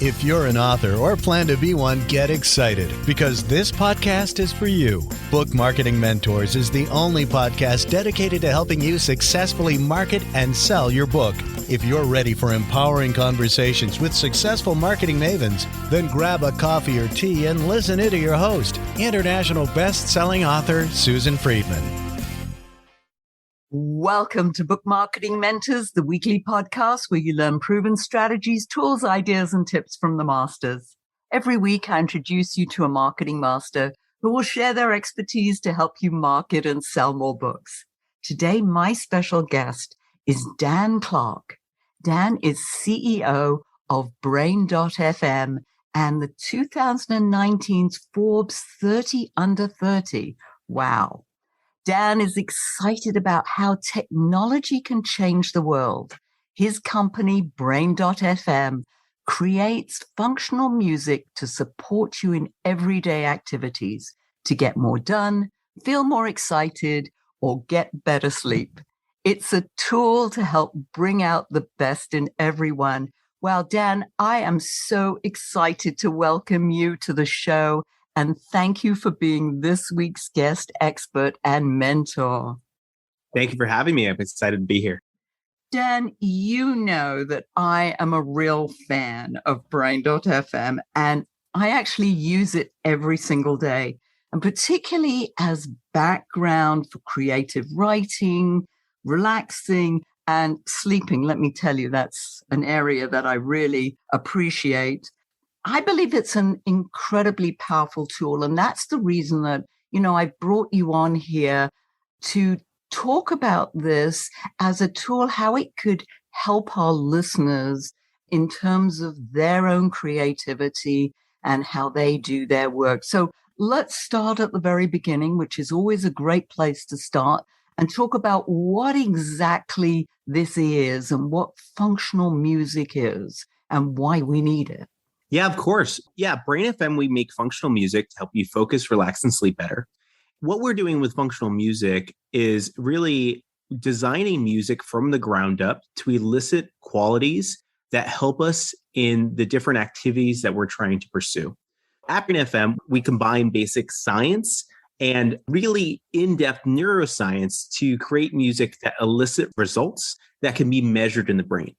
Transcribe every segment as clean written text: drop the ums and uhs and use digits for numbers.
If you're an author or plan to be one, get excited because this podcast is for you. Book Marketing Mentors is the only podcast dedicated to helping you successfully market and sell your book. If you're ready for empowering conversations with successful marketing mavens, then grab a coffee or tea and listen in to your host, international best-selling author Susan Friedman. Welcome to Book Marketing Mentors, the weekly podcast where you learn proven strategies, tools, ideas, and tips from the masters. Every week, I introduce you to a marketing master who will share their expertise to help you market and sell more books. Today, my special guest is Dan Clark. Dan is CEO of Brain.fm and the 2019 Forbes 30 Under 30. Wow. Dan is excited about how technology can change the world. His company, Brain.fm, creates functional music to support you in everyday activities to get more done, feel more excited, or get better sleep. It's a tool to help bring out the best in everyone. Well, Dan, I am so excited to welcome you to the show. And thank you for being this week's guest expert and mentor. Thank you for having me. I'm excited to be here. Dan, you know that I am a real fan of Brain.fm, and I actually use it every single day, and particularly as background for creative writing, relaxing, and sleeping. Let me tell you, that's an area that I really appreciate. I believe it's an incredibly powerful tool. And that's the reason that, I brought you on here to talk about this as a tool, how it could help our listeners in terms of their own creativity and how they do their work. So let's start at the very beginning, which is always a great place to start, and talk about what exactly this is and what functional music is and why we need it. Yeah, of course. Yeah, Brain FM, we make functional music to help you focus, relax, and sleep better. What we're doing with functional music is really designing music from the ground up to elicit qualities that help us in the different activities that we're trying to pursue. At Brain FM, we combine basic science and really in-depth neuroscience to create music that elicit results that can be measured in the brain.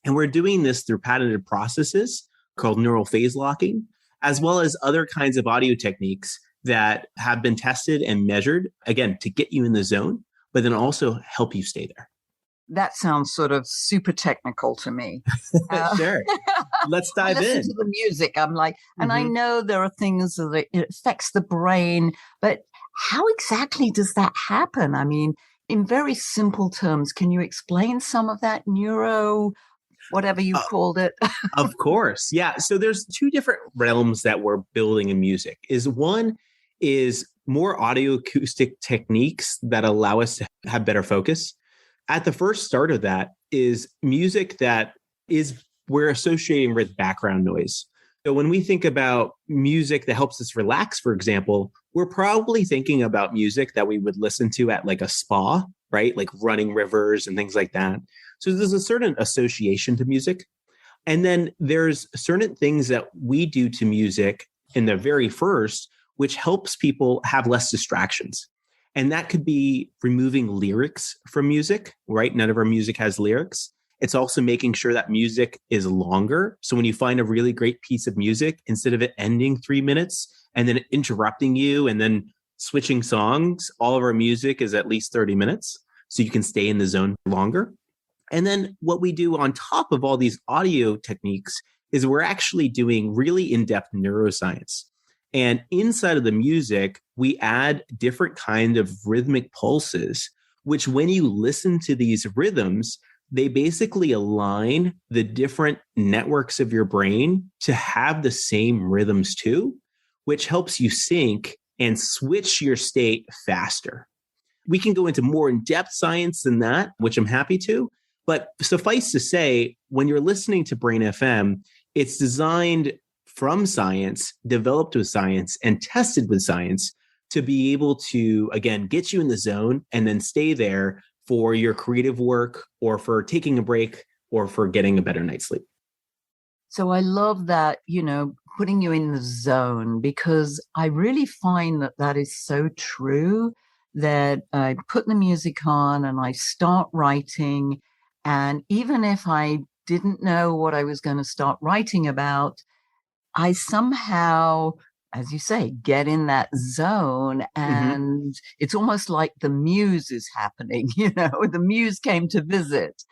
And we're doing this through patented processes called neural phase locking, as well as other kinds of audio techniques that have been tested and measured, again, to get you in the zone, but then also help you stay there. That sounds sort of super technical to me. Sure. Let's dive in. Listen to the music. I'm like, and I know there are things that it affects the brain, but how exactly does that happen? I mean, in very simple terms, can you explain some of that whatever you called it? Of course. Yeah. So there's two different realms that we're building in music. One is more audio acoustic techniques that allow us to have better focus. At the first start of that is music that we're associating with background noise. So when we think about music that helps us relax, for example, we're probably thinking about music that we would listen to at like a spa, right? Like running rivers and things like that. So there's a certain association to music. And then there's certain things that we do to music in the very first, which helps people have less distractions. And that could be removing lyrics from music, right? None of our music has lyrics. It's also making sure that music is longer. So when you find a really great piece of music, instead of it ending 3 minutes and then interrupting you and then switching songs, all of our music is at least 30 minutes. So you can stay in the zone longer. And then what we do on top of all these audio techniques is we're actually doing really in-depth neuroscience. And inside of the music, we add different kind of rhythmic pulses, which when you listen to these rhythms, they basically align the different networks of your brain to have the same rhythms too, which helps you sync and switch your state faster. We can go into more in-depth science than that, which I'm happy to. But suffice to say, when you're listening to Brain FM, it's designed from science, developed with science, and tested with science to be able to, again, get you in the zone and then stay there for your creative work or for taking a break or for getting a better night's sleep. So I love that, putting you in the zone, because I really find that that is so true, that I put the music on and I start writing. And even if I didn't know what I was going to start writing about, I somehow, as you say, get in that zone, Hmm. and it's almost like the muse is happening, the muse came to visit.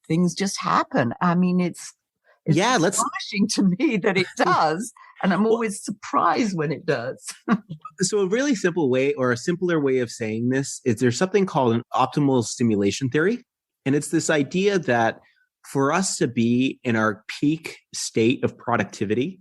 Things just happen. I mean, it's Yeah, let's. astonishing to me that it does, and I'm Well, always surprised when it does. so a really simple way, or a simpler way of saying this, is there's something called an optimal stimulation theory. And it's this idea that for us to be in our peak state of productivity,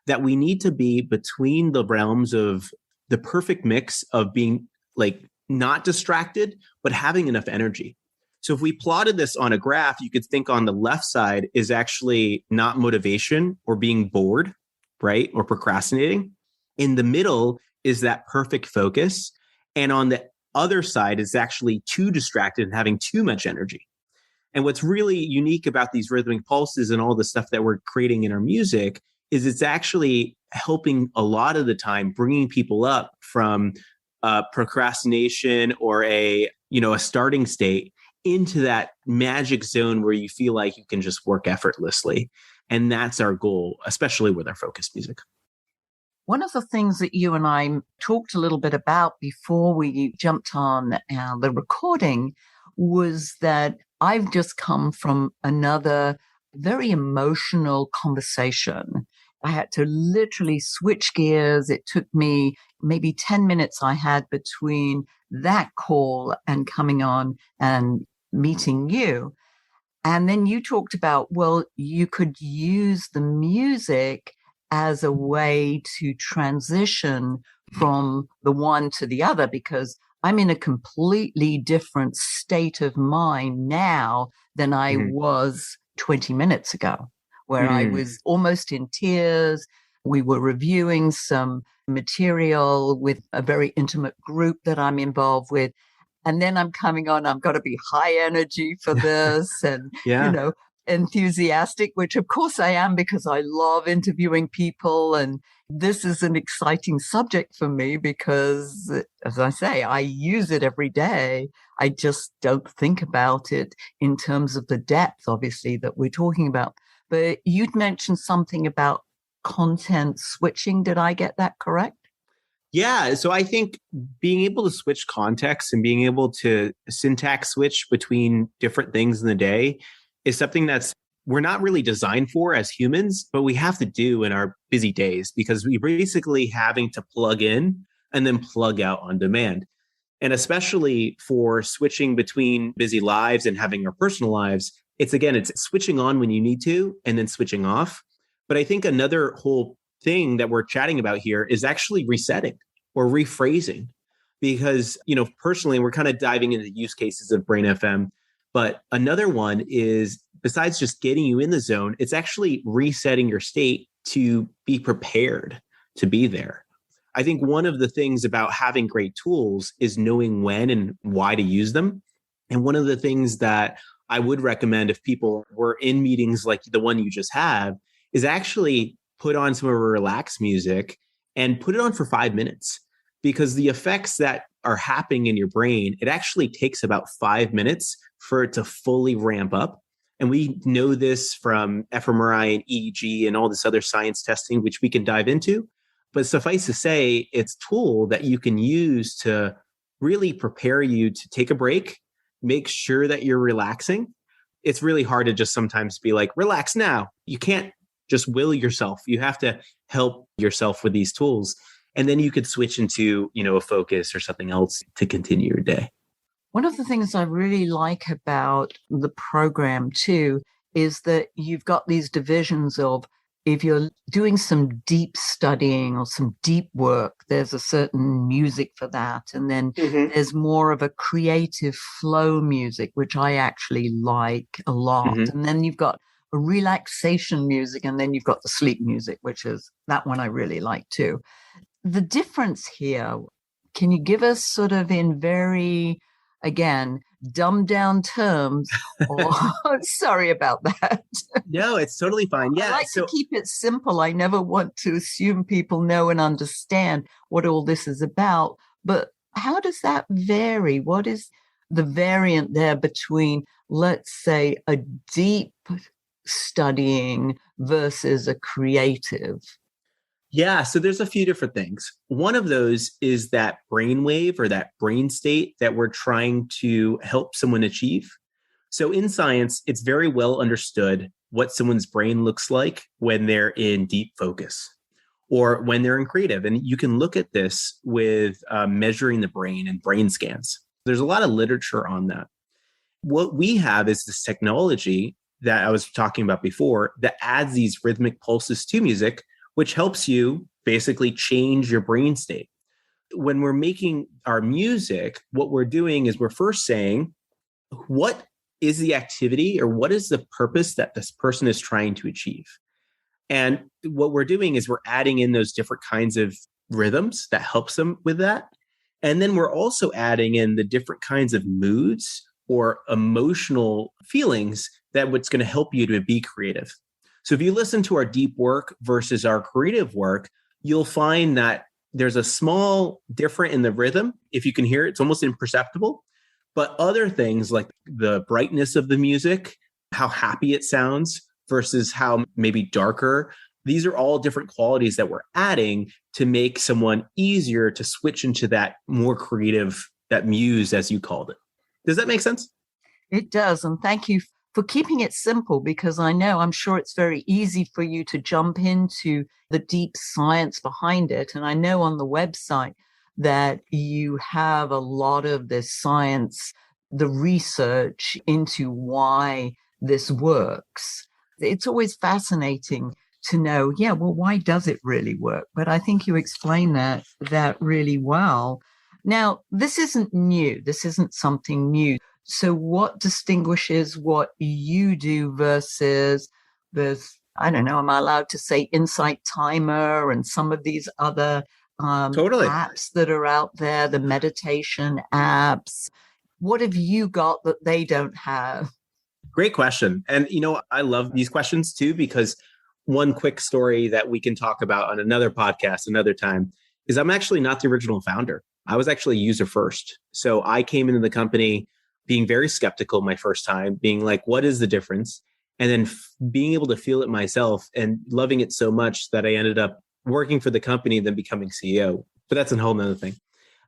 that we need to be between the realms of the perfect mix of being like not distracted, but having enough energy. So if we plotted this on a graph, you could think on the left side is actually not motivation or being bored, right? Or procrastinating. In the middle is that perfect focus. And on the other side is actually too distracted and having too much energy. And what's really unique about these rhythmic pulses and all the stuff that we're creating in our music is it's actually helping a lot of the time bringing people up from procrastination or a starting state into that magic zone where you feel like you can just work effortlessly. And that's our goal, especially with our focus music. One of the things that you and I talked a little bit about before we jumped on the recording was that I've just come from another very emotional conversation. I had to literally switch gears. It took me maybe 10 minutes I had between that call and coming on and meeting you. And then you talked about, well, you could use the music as a way to transition from the one to the other, because I'm in a completely different state of mind now than I Mm-hmm. was 20 minutes ago, where I Mm-hmm. was almost in tears. We were reviewing some material with a very intimate group that I'm involved with. And then I'm coming on, I've got to be high energy for this and, Yeah. enthusiastic, which of course I am because I love interviewing people. And this is an exciting subject for me because, as I say, I use it every day. I just don't think about it in terms of the depth, obviously, that we're talking about. But you'd mentioned something about content switching. Did I get that correct? Yeah. So I think being able to switch context and being able to syntax switch between different things in the day is something that's we're not really designed for as humans, but we have to do in our busy days because we basically having to plug in and then plug out on demand. And especially for switching between busy lives and having our personal lives, it's switching on when you need to and then switching off. But I think another whole thing that we're chatting about here is actually resetting or rephrasing because personally we're kind of diving into use cases of brain fm, but another one is besides just getting you in the zone, it's actually resetting your state to be prepared to be there. I think one of the things about having great tools is knowing when and why to use them. And one of the things that I would recommend if people were in meetings like the one you just had is actually put on some of a relaxed music and put it on for 5 minutes because the effects that are happening in your brain, it actually takes about 5 minutes for it to fully ramp up. And we know this from fMRI and EEG and all this other science testing, which we can dive into. But suffice to say, it's a tool that you can use to really prepare you to take a break, make sure that you're relaxing. It's really hard to just sometimes be like, relax now. You can't just will yourself. You have to help yourself with these tools. And then you could switch into, a focus or something else to continue your day. One of the things I really like about the program too is that you've got these divisions of if you're doing some deep studying or some deep work, there's a certain music for that. And then there's more of a creative flow music, which I actually like a lot. Mm-hmm. And then you've got a relaxation music, and then you've got the sleep music, which is that one I really like too. The difference here, can you give us sort of in very, again, dumbed down terms. Or sorry about that. No, it's totally fine. Yeah. I like to keep it simple. I never want to assume people know and understand what all this is about. But how does that vary? What is the variant there between, let's say, a deep studying versus a creative? Yeah, so there's a few different things. One of those is that brainwave or that brain state that we're trying to help someone achieve. So in science, it's very well understood what someone's brain looks like when they're in deep focus or when they're in creative. And you can look at this with measuring the brain and brain scans. There's a lot of literature on that. What we have is this technology that I was talking about before that adds these rhythmic pulses to music, which helps you basically change your brain state. When we're making our music, what we're doing is we're first saying, what is the activity or what is the purpose that this person is trying to achieve? And what we're doing is we're adding in those different kinds of rhythms that helps them with that. And then we're also adding in the different kinds of moods or emotional feelings that what's going to help you to be creative. So if you listen to our deep work versus our creative work, you'll find that there's a small difference in the rhythm. If you can hear it, it's almost imperceptible. But other things like the brightness of the music, how happy it sounds versus how maybe darker, these are all different qualities that we're adding to make someone easier to switch into that more creative, that muse, as you called it. Does that make sense? It does. And thank you for keeping it simple, because I'm sure it's very easy for you to jump into the deep science behind it. And I know on the website that you have a lot of this science, the research into why this works. It's always fascinating to know, why does it really work? But I think you explain that really well. Now, this isn't new. This isn't something new. So what distinguishes what you do versus, I don't know, am I allowed to say Insight Timer and some of these other Totally. apps that are out there, the meditation apps? What have you got that they don't have? Great question. And, I love these questions too, because one quick story that we can talk about on another podcast another time is I'm actually not the original founder. I was actually user first. So I came into the company being very skeptical my first time, being like, what is the difference? And then being able to feel it myself and loving it so much that I ended up working for the company, then becoming CEO. But that's a whole nother thing.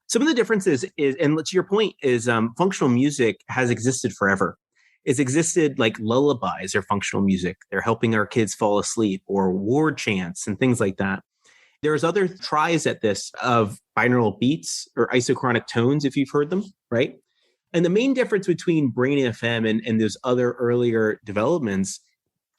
Some of the differences is, and to your point, is functional music has existed forever. It's existed like lullabies or functional music. They're helping our kids fall asleep, or ward chants and things like that. There's other tries at this of binaural beats or isochronic tones, if you've heard them, right? And the main difference between Brainfm and those other earlier developments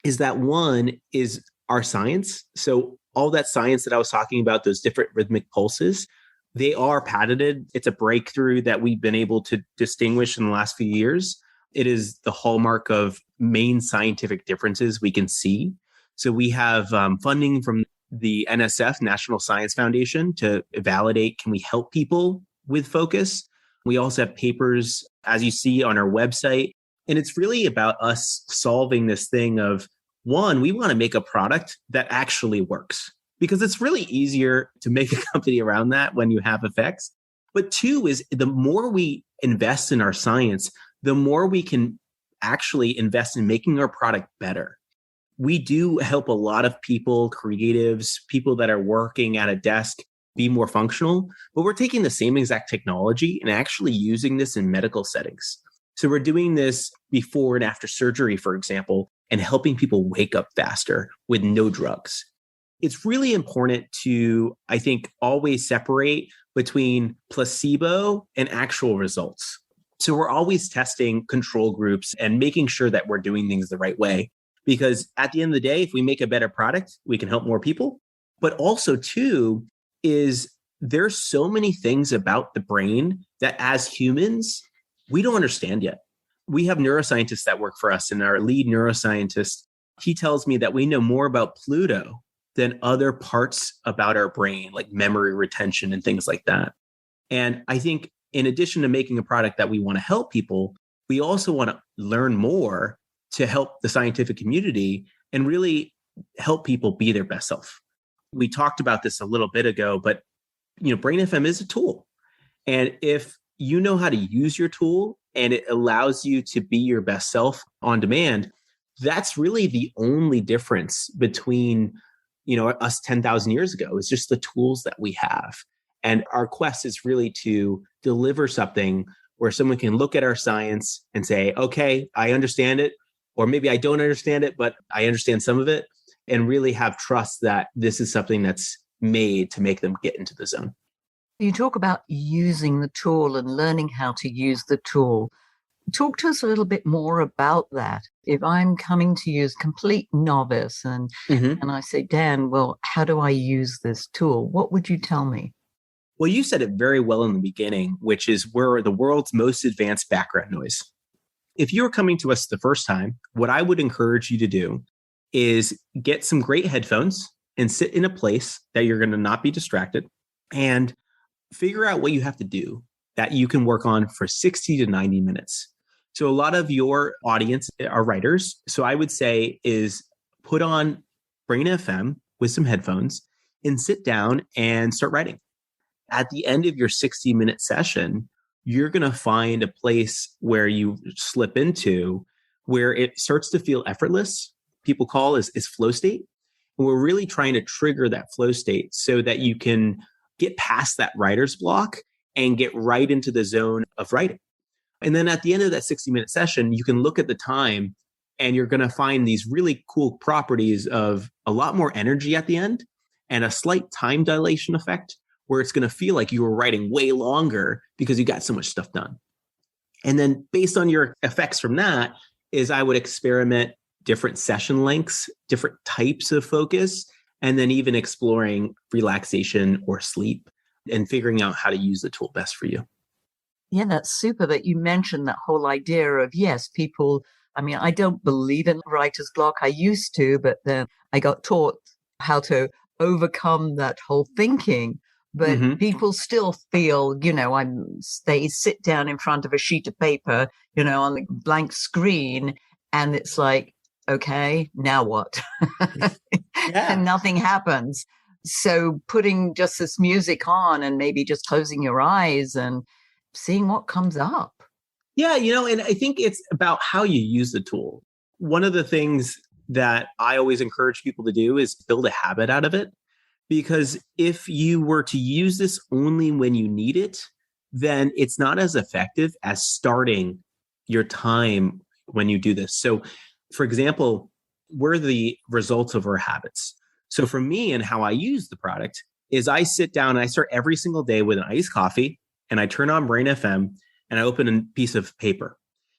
is that one is our science. So all that science that I was talking about, those different rhythmic pulses, they are patented. It's a breakthrough that we've been able to distinguish in the last few years. It is the hallmark of main scientific differences we can see. So we have funding from the NSF, National Science Foundation, to validate, can we help people with focus? We also have papers, as you see on our website. And it's really about us solving this thing of, one, we want to make a product that actually works, because it's really easier to make a company around that when you have effects. But two is the more we invest in our science, the more we can actually invest in making our product better. We do help a lot of people, creatives, people that are working at a desk, be more functional, but we're taking the same exact technology and actually using this in medical settings. So we're doing this before and after surgery, for example, and helping people wake up faster with no drugs. It's really important to, I think, always separate between placebo and actual results. So we're always testing control groups and making sure that we're doing things the right way. Because at the end of the day, if we make a better product, we can help more people. But also, too, is there's so many things about the brain that as humans, we don't understand yet. We have neuroscientists that work for us, and our lead neuroscientist, he tells me that we know more about Pluto than other parts about our brain, like memory retention and things like that. And I think in addition to making a product that we want to help people, we also want to learn more to help the scientific community and really help people be their best self. We talked about this a little bit ago, but BrainFM is a tool. And if you know how to use your tool and it allows you to be your best self on demand, that's really the only difference between, us 10,000 years ago. It's just the tools that we have. And our quest is really to deliver something where someone can look at our science and say, okay, I understand it, or maybe I don't understand it, but I understand some of it, and really have trust that this is something that's made to make them get into the zone. You talk about using the tool and learning how to use the tool. Talk to us a little bit more about that. If I'm coming to you as complete novice and I say, Dan, well, how do I use this tool? What would you tell me? Well, you said it very well in the beginning, which is we're the world's most advanced background noise. If you're coming to us the first time, what I would encourage you to do is get some great headphones and sit in a place that you're going to not be distracted and figure out what you have to do that you can work on for 60 to 90 minutes. So a lot of your audience are writers. So I would say is put on Brainfm with some headphones and sit down and start writing. At the end of your 60-minute session, you're going to find a place where you slip into where it starts to feel effortless. People call is flow state. And we're really trying to trigger that flow state so that you can get past that writer's block and get right into the zone of writing. And then at the end of that 60-minute session, you can look at the time and you're going to find these really cool properties of a lot more energy at the end and a slight time dilation effect where it's going to feel like you were writing way longer because you got so much stuff done. And then based on your effects from that is I would experiment different session lengths, different types of focus, and then even exploring relaxation or sleep and figuring out how to use the tool best for you. Yeah, that's super that you mentioned that whole idea of, yes, people, I don't believe in writer's block. I used to, but then I got taught how to overcome that whole thinking. But people still feel, they sit down in front of a sheet of paper, on the blank screen, and it's like, okay, now what? And nothing happens. So putting just this music on and maybe just closing your eyes and seeing what comes up. Yeah, and I think it's about how you use the tool. One of the things that I always encourage people to do is build a habit out of it. Because if you were to use this only when you need it, then it's not as effective as starting your time when you do this. So, for example, we're the results of our habits. So for me and how I use the product is I sit down and I start every single day with an iced coffee and I turn on Brainfm and I open a piece of paper.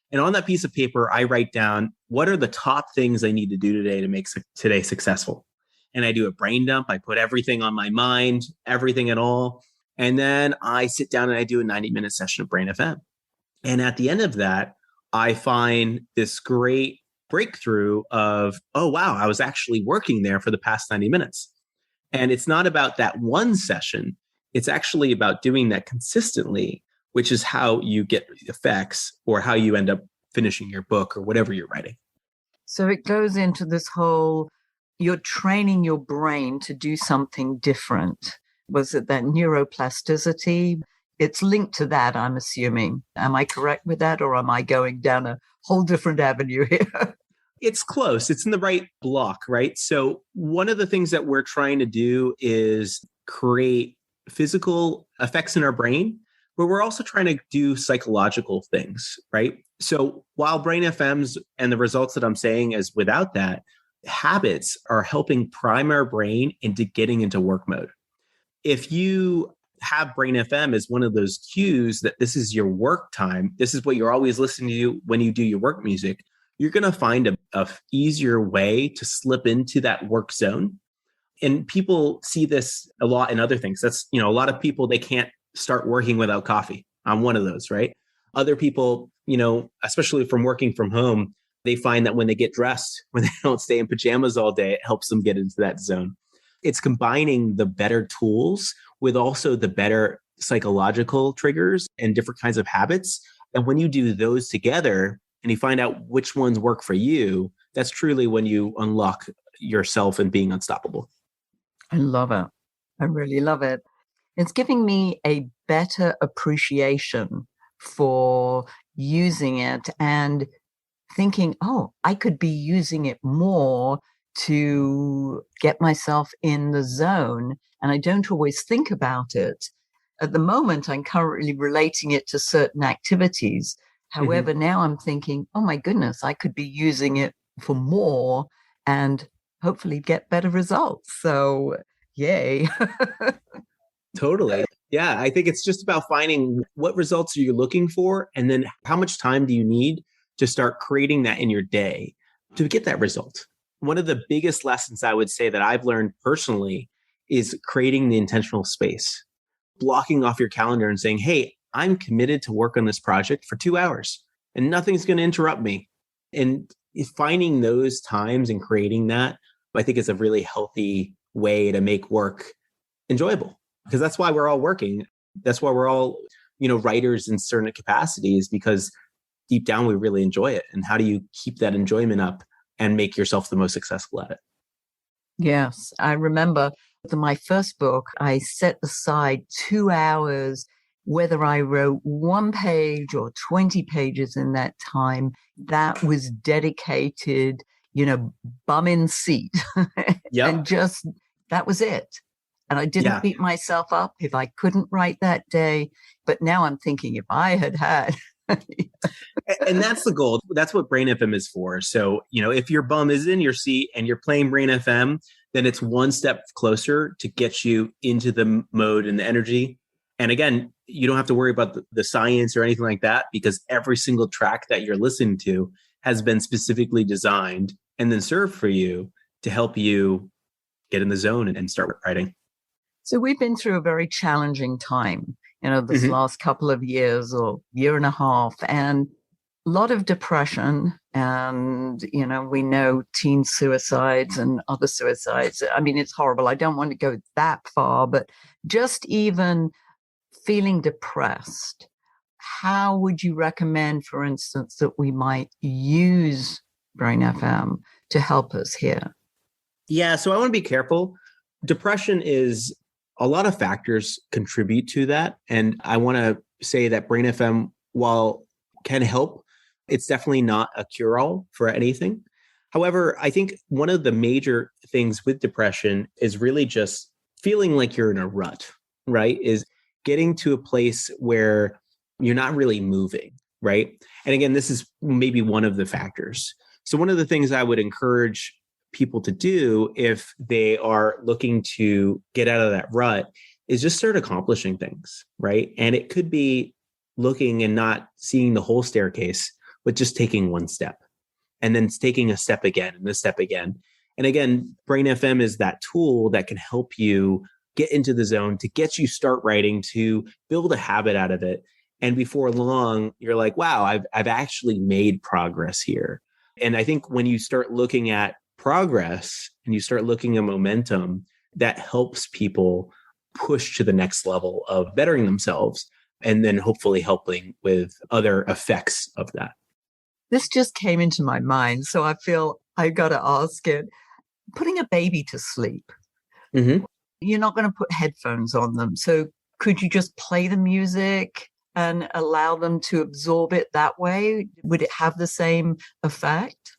And on that piece of paper, I write down what are the top things I need to do today to make today successful. And I do a brain dump. I put everything on my mind, everything at all. And then I sit down and I do a 90-minute session of Brainfm. And at the end of that, I find this great breakthrough of, oh, wow, I was actually working there for the past 90 minutes. And it's not about that one session. It's actually about doing that consistently, which is how you get effects or how you end up finishing your book or whatever you're writing. So it goes into this whole, you're training your brain to do something different. Was it that neuroplasticity? It's linked to that, I'm assuming. Am I correct with that, or am I going down a whole different avenue here? It's close. It's in the right block, right? So one of the things that we're trying to do is create physical effects in our brain, but we're also trying to do psychological things, right? So while Brainfm's and the results that I'm saying is without that, habits are helping prime our brain into getting into work mode. If you have Brainfm as one of those cues that this is your work time, this is what you're always listening to when you do your work music, you're going to find a easier way to slip into that work zone. And people see this a lot in other things. That's, a lot of people, they can't start working without coffee. I'm one of those, right? Other people, especially from working from home, they find that when they get dressed, when they don't stay in pajamas all day, it helps them get into that zone. It's combining the better tools with also the better psychological triggers and different kinds of habits And when you do those together and you find out which ones work for you, that's truly when you unlock yourself and being unstoppable. I love it. I really love it. It's giving me a better appreciation for using it and thinking, oh, I could be using it more to get myself in the zone. And I don't always think about it. At the moment, I'm currently relating it to certain activities. However, now I'm thinking, oh my goodness, I could be using it for more and hopefully get better results. So, yay. Totally. Yeah. I think it's just about finding what results are you looking for, and then how much time do you need to start creating that in your day to get that result. One of the biggest lessons I would say that I've learned personally is creating the intentional space, blocking off your calendar and saying, hey, I'm committed to work on this project for 2 hours and nothing's going to interrupt me. And finding those times and creating that, I think is a really healthy way to make work enjoyable, because that's why we're all working. That's why we're all, writers in certain capacities, because deep down, we really enjoy it. And how do you keep that enjoyment up and make yourself the most successful at it? Yes, I remember my first book, I set aside 2 hours, whether I wrote 1 page or 20 pages in that time, that was dedicated, bum in seat. Yep. And just, that was it. And I didn't beat myself up if I couldn't write that day. But now I'm thinking if I had. And that's the goal. That's what Brainfm is for. So, if your bum is in your seat and you're playing Brainfm, then it's one step closer to get you into the mode and the energy. And again, you don't have to worry about the science or anything like that, because every single track that you're listening to has been specifically designed and then served for you to help you get in the zone and start writing. So we've been through a very challenging time, this last couple of years or year and a half, and a lot of depression. And, we know teen suicides and other suicides. I mean, it's horrible. I don't want to go that far, but just even feeling depressed, how would you recommend, for instance, that we might use Brainfm to help us here? Yeah, so I want to be careful. Depression is a lot of factors contribute to that. And I want to say that Brainfm, while can help, it's definitely not a cure-all for anything. However, I think one of the major things with depression is really just feeling like you're in a rut, right? Is getting to a place where you're not really moving, right? And again, this is maybe one of the factors. So one of the things I would encourage people to do if they are looking to get out of that rut is just start accomplishing things, right? And it could be looking and not seeing the whole staircase, but just taking one step and then taking a step again and a step again. And again, Brainfm is that tool that can help you get into the zone, to get you start writing, to build a habit out of it. And before long, you're like, wow, I've actually made progress here. And I think when you start looking at progress and you start looking at momentum, that helps people push to the next level of bettering themselves and then hopefully helping with other effects of that. This just came into my mind, so I feel I got to ask it. Putting a baby to sleep, you're not going to put headphones on them. So could you just play the music and allow them to absorb it that way? Would it have the same effect?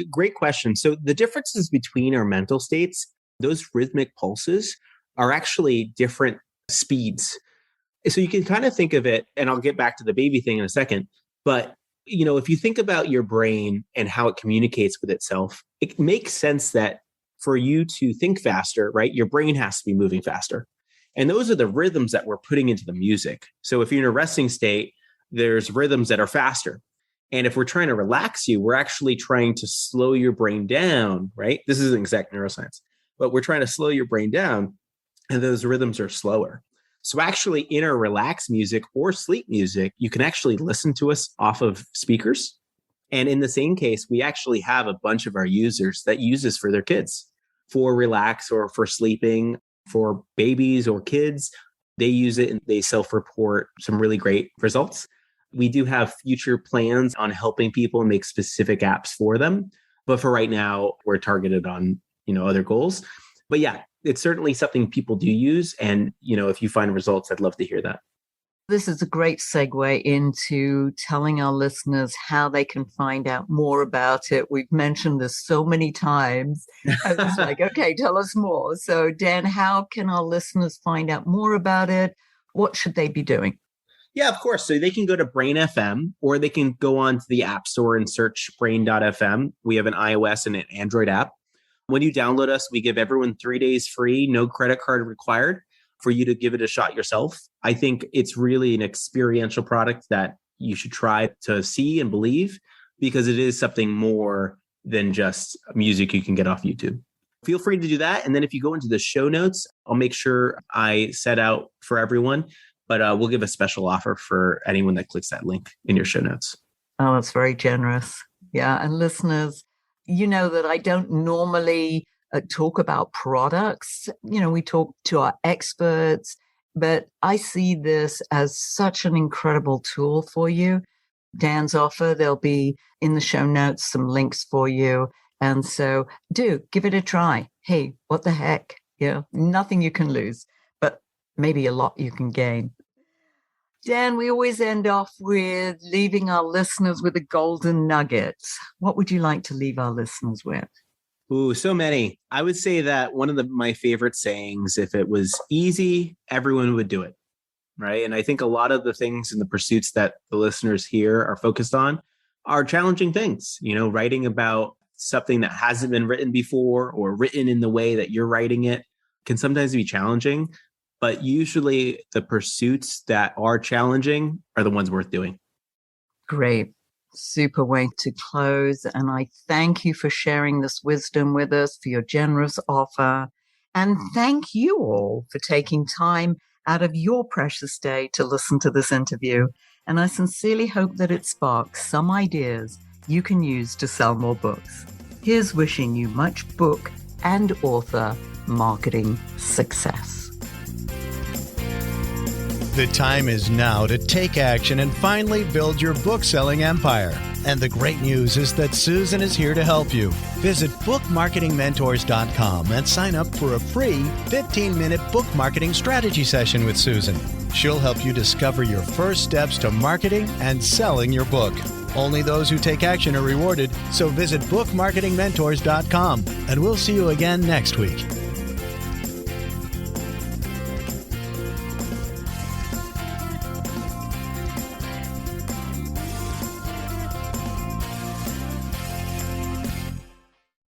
Great question. So the differences between our mental states, those rhythmic pulses are actually different speeds. So you can kind of think of it, and I'll get back to the baby thing in a second, but if you think about your brain and how it communicates with itself, it makes sense that for you to think faster, right, your brain has to be moving faster. And those are the rhythms that we're putting into the music. So if you're in a resting state, there's rhythms that are faster. And if we're trying to relax you, we're actually trying to slow your brain down, right? This isn't exact neuroscience, but we're trying to slow your brain down, and those rhythms are slower. So actually in our relax music or sleep music, you can actually listen to us off of speakers. And in the same case, we actually have a bunch of our users that use this for their kids, for relax or for sleeping, for babies or kids. They use it and they self-report some really great results. We do have future plans on helping people make specific apps for them. But for right now, we're targeted on, other goals. But yeah, it's certainly something people do use. And, if you find results, I'd love to hear that. This is a great segue into telling our listeners how they can find out more about it. We've mentioned this so many times. It's like, okay, tell us more. So Dan, how can our listeners find out more about it? What should they be doing? Yeah, of course. So they can go to Brainfm, or they can go on to the App Store and search brain.fm. We have an iOS and an Android app. When you download us, we give everyone 3 days free, no credit card required, for you to give it a shot yourself. I think it's really an experiential product that you should try to see and believe, because it is something more than just music you can get off YouTube. Feel free to do that. And then if you go into the show notes, I'll make sure I set out for everyone, but we'll give a special offer for anyone that clicks that link in your show notes. Oh, that's very generous. Yeah. And listeners, you know that I don't normally talk about products. We talk to our experts, but I see this as such an incredible tool for you. Dan's offer, there'll be in the show notes some links for you. And so do give it a try. Hey, what the heck? Nothing you can lose, but maybe a lot you can gain. Dan, we always end off with leaving our listeners with a golden nugget. What would you like to leave our listeners with? Ooh, so many. I would say that one of my favorite sayings, if it was easy, everyone would do it, right? And I think a lot of the things and the pursuits that the listeners here are focused on are challenging things. Writing about something that hasn't been written before, or written in the way that you're writing it, can sometimes be challenging. But usually the pursuits that are challenging are the ones worth doing. Great. Super way to close. And I thank you for sharing this wisdom with us, for your generous offer. And thank you all for taking time out of your precious day to listen to this interview. And I sincerely hope that it sparks some ideas you can use to sell more books. Here's wishing you much book and author marketing success. The time is now to take action and finally build your book-selling empire. And the great news is that Susan is here to help you. Visit bookmarketingmentors.com and sign up for a free 15-minute book marketing strategy session with Susan. She'll help you discover your first steps to marketing and selling your book. Only those who take action are rewarded, so visit bookmarketingmentors.com, and we'll see you again next week.